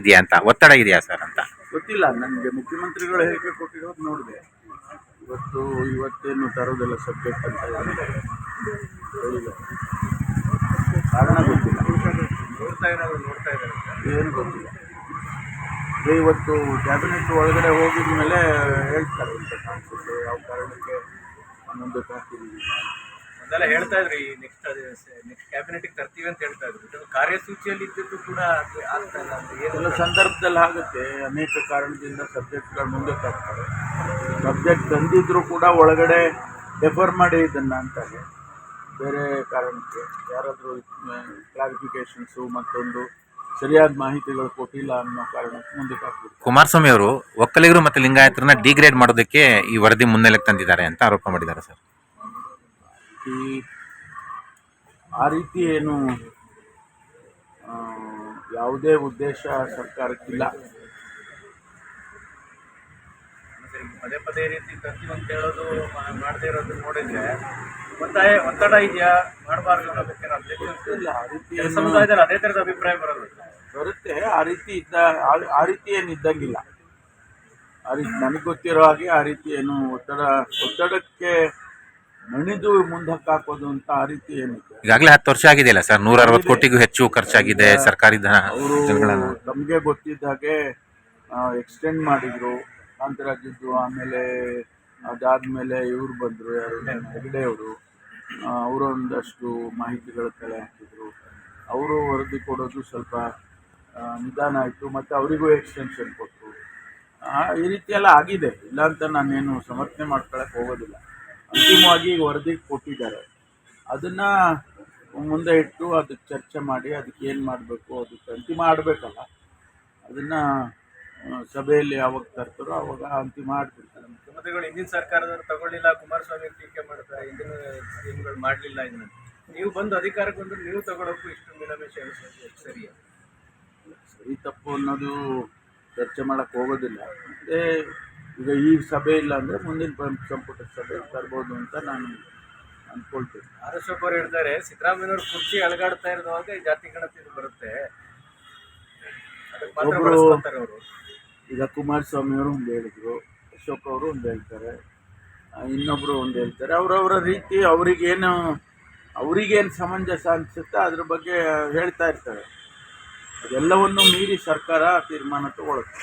ಇದೆಯಾ ಅಂತ, ಒತ್ತಡ ಇದೆಯಾ ಸರ್ ಅಂತ? ಗೊತ್ತಿಲ್ಲ ನನಗೆ. ಮುಖ್ಯಮಂತ್ರಿಗಳು ಹೇಳಿಕೆ ಕೊಟ್ಟಿರೋದು ನೋಡಿದೆ. ಇವತ್ತೇನು ತರೋದಿಲ್ಲ ಸಬ್ಜೆಕ್ಟ್ ಅಂತ ಹೇಳಿಲ್ಲ. ಕಾರಣ ಗೊತ್ತಿಲ್ಲ. ಏನು ಗೊತ್ತಿಲ್ಲ. ಇವತ್ತು ಕ್ಯಾಬಿನೆಟ್ ಒಳಗಡೆ ಹೋಗಿದ ಮೇಲೆ ಹೇಳ್ತಾರೆ ಅಂತ ಕಾಣಿಸುತ್ತೆ ಯಾವ ಕಾರಣಕ್ಕೆ ಮುಂದಕ್ಕೆ ಹಾಕಿದ್ದೀವಿ. ಮೊದಲೆಲ್ಲ ಹೇಳ್ತಾ ಇದ್ರಿ ನೆಕ್ಸ್ಟ್ ಕ್ಯಾಬಿನೆಟ್ಗೆ ತರ್ತೀವಿ ಅಂತ ಹೇಳ್ತಾ ಇದ್ರು. ಕಾರ್ಯಸೂಚಿಯಲ್ಲಿ ಇದ್ದದ್ದು ಕೂಡ ಆಗ್ತಾ ಇಲ್ಲ ಅಂತ ಎಲ್ಲ ಸಂದರ್ಭದಲ್ಲಿ ಆಗುತ್ತೆ. ಅನೇಕ ಕಾರಣದಿಂದ ಸಬ್ಜೆಕ್ಟ್ಗಳು ಮುಂದಕ್ಕೆ ಹಾಕ್ತಾರೆ. ಸಬ್ಜೆಕ್ಟ್ ತಂದಿದ್ರು ಕೂಡ ಒಳಗಡೆ ಡೆಫರ್ ಮಾಡಿ ಇದನ್ನು ಅಂತಾರೆ ಬೇರೆ ಕಾರಣಕ್ಕೆ. ಯಾರಾದರೂ ಕ್ಲಾರಿಫಿಕೇಶನ್ಸು ಮತ್ತೊಂದು ಸರಿಯಾದ ಮಾಹಿತಿಗಳು ಕೊಟ್ಟಿಲ್ಲ ಅನ್ನೋ ಕಾರಣಕ್ಕೆ ಮುಂದಕ್ಕೆ ಹಾಕ್ಬೇಕು. ಕುಮಾರಸ್ವಾಮಿ ಅವರು ಒಕ್ಕಲಿಗರು ಮತ್ತು ಲಿಂಗಾಯತರನ್ನ ಡಿಗ್ರೇಡ್ ಮಾಡೋದಕ್ಕೆ ಈ ವರದಿ ಮುನ್ನೆಲೆಗೆ ತಂದಿದ್ದಾರೆ ಅಂತ ಆರೋಪ ಮಾಡಿದ್ದಾರೆ ಸರ್. ಆ ರೀತಿ ಏನು ಯಾವುದೇ ಉದ್ದೇಶ ಸರ್ಕಾರಕ್ಕಿಲ್ಲ. ಪದೇ ಪದೇ ರೀತಿ ತರ್ತೀವಿ ಅಂತ ಹೇಳೋದು ಮಾಡದೇ ಇರೋದು ನೋಡಿದ್ರೆ ಒತ್ತಡ ಇದೆಯಾ, ಮಾಡಬಾರ್ದು ಅನ್ನೋದಕ್ಕೆ ಇಲ್ಲ. ಆ ರೀತಿ ಸಮುದಾಯದಲ್ಲಿ ಅದೇ ಥರದ ಅಭಿಪ್ರಾಯ ಬರುತ್ತೆ. ಆ ರೀತಿ ಏನು ಇದ್ದಂಗಿಲ್ಲ. ಆ ರೀತಿ ನನಗೆ ಗೊತ್ತಿರೋ ಹಾಗೆ ಆ ರೀತಿ ಏನು ಒತ್ತಡಕ್ಕೆ ಮಣಿದು ಮುಂದಕ್ಕೆ ಹಾಕೋದು ಅಂತ ಆ ರೀತಿ ಏನಿದೆ. ಈಗಾಗಲೇ 10 ವರ್ಷ ಆಗಿದೆಯಲ್ಲ ಸರ್, 160 ಕೋಟಿಗೂ ಹೆಚ್ಚು ಖರ್ಚಾಗಿದೆ ಸರ್ಕಾರಿ ಧನ. ಅವರು ನಮಗೆ ಗೊತ್ತಿದ್ದ ಹಾಗೆ ಎಕ್ಸ್ಟೆಂಡ್ ಮಾಡಿದ್ರು ಅಂತರಾಜ್ಯದ್ದು. ಆಮೇಲೆ ಅದಾದಮೇಲೆ ಇವ್ರು ಬಂದರು, ಯಾರು ಹೆಗಡೆ ಅವರು. ಅವರು ಒಂದಷ್ಟು ಮಾಹಿತಿಗಳು ಕಲೆ ಹಾಕಿದ್ರು. ಅವರು ವರದಿ ಕೊಡೋದು ಸ್ವಲ್ಪ ನಿಧಾನ ಆಯಿತು. ಮತ್ತು ಅವರಿಗೂ ಎಕ್ಸ್ಟೆನ್ಷನ್ ಕೊಟ್ಟರು. ಈ ರೀತಿ ಎಲ್ಲ ಆಗಿದೆ. ಇಲ್ಲ ಅಂತ ನಾನೇನು ಸಮರ್ಥನೆ ಮಾಡ್ಕೊಳಕ್ಕೆ ಹೋಗೋದಿಲ್ಲ. ಅಂತಿಮವಾಗಿ ವರದಿ ಕೊಟ್ಟಿದ್ದಾರೆ. ಅದನ್ನು ಮುಂದೆ ಇಟ್ಟು ಅದಕ್ಕೆ ಚರ್ಚೆ ಮಾಡಿ ಅದಕ್ಕೆ ಏನು ಮಾಡಬೇಕು, ಅದಕ್ಕೆ ಅಂತಿಮ ಆಡಬೇಕಲ್ಲ. ಅದನ್ನು ಸಭೆಯಲ್ಲಿ ಯಾವಾಗ ತರ್ತಾರೋ ಅವಾಗ ಅಂತಿಮ ಆಡ್ಬಿಡ್ತಾರೆ. ಮುಖ್ಯಮಂತ್ರಿಗಳು ಹಿಂದಿನ ಸರ್ಕಾರದವರು ತಗೊಳ್ಳಿಲ್ಲ, ಕುಮಾರಸ್ವಾಮಿ ಟೀಕೆ ಮಾಡ್ತಾರೆ, ಹಿಂದಿನ ಸ್ಕೀಮ್ಗಳು ಮಾಡಲಿಲ್ಲ. ಇದನ್ನು ನೀವು ಬಂದು ಅಧಿಕಾರಕ್ಕೆ ಬಂದು ನೀವು ತಗೊಳ್ಳೋಕ್ಕೂ ಇಷ್ಟು ವಿಳಂಬ ಸರಿಯಾ? ಸರಿ ತಪ್ಪು ಅನ್ನೋದು ಚರ್ಚೆ ಮಾಡೋಕ್ಕೆ ಹೋಗೋದಿಲ್ಲ. ಮತ್ತು ಈಗ ಈ ಸಭೆ ಇಲ್ಲ ಅಂದರೆ ಮುಂದಿನ ಸಂಪುಟ ಸಭೆ ತರ್ಬೋದು ಅಂತ ನಾನು ಅಂದ್ಕೊಳ್ತೀನಿ. ಅಶೋಕ್ ಅವರು ಹೇಳ್ತಾರೆ, ಸಿದ್ದರಾಮಯ್ಯವ್ರ ಕುರ್ಚಿ ಅಲಗಾಡ್ತಾ ಇರುವಾಗ ಈ ಜಾತಿ ಗಣತಿ ಬರುತ್ತೆ. ಒಬ್ಬರು ಈಗ ಕುಮಾರಸ್ವಾಮಿ ಅವರು ಒಂದು ಹೇಳಿದ್ರು, ಅಶೋಕ್ ಅವರು ಒಂದು ಹೇಳ್ತಾರೆ, ಇನ್ನೊಬ್ಬರು ಒಂದು ಹೇಳ್ತಾರೆ. ಅವರವರ ರೀತಿ ಅವ್ರಿಗೇನು ಸಮಂಜಸ ಅನಿಸುತ್ತೆ ಅದ್ರ ಬಗ್ಗೆ ಹೇಳ್ತಾ ಇರ್ತಾರೆ. ಅದೆಲ್ಲವನ್ನು ಮೀರಿ ಸರ್ಕಾರ ತೀರ್ಮಾನ ತಗೊಳುತ್ತೆ.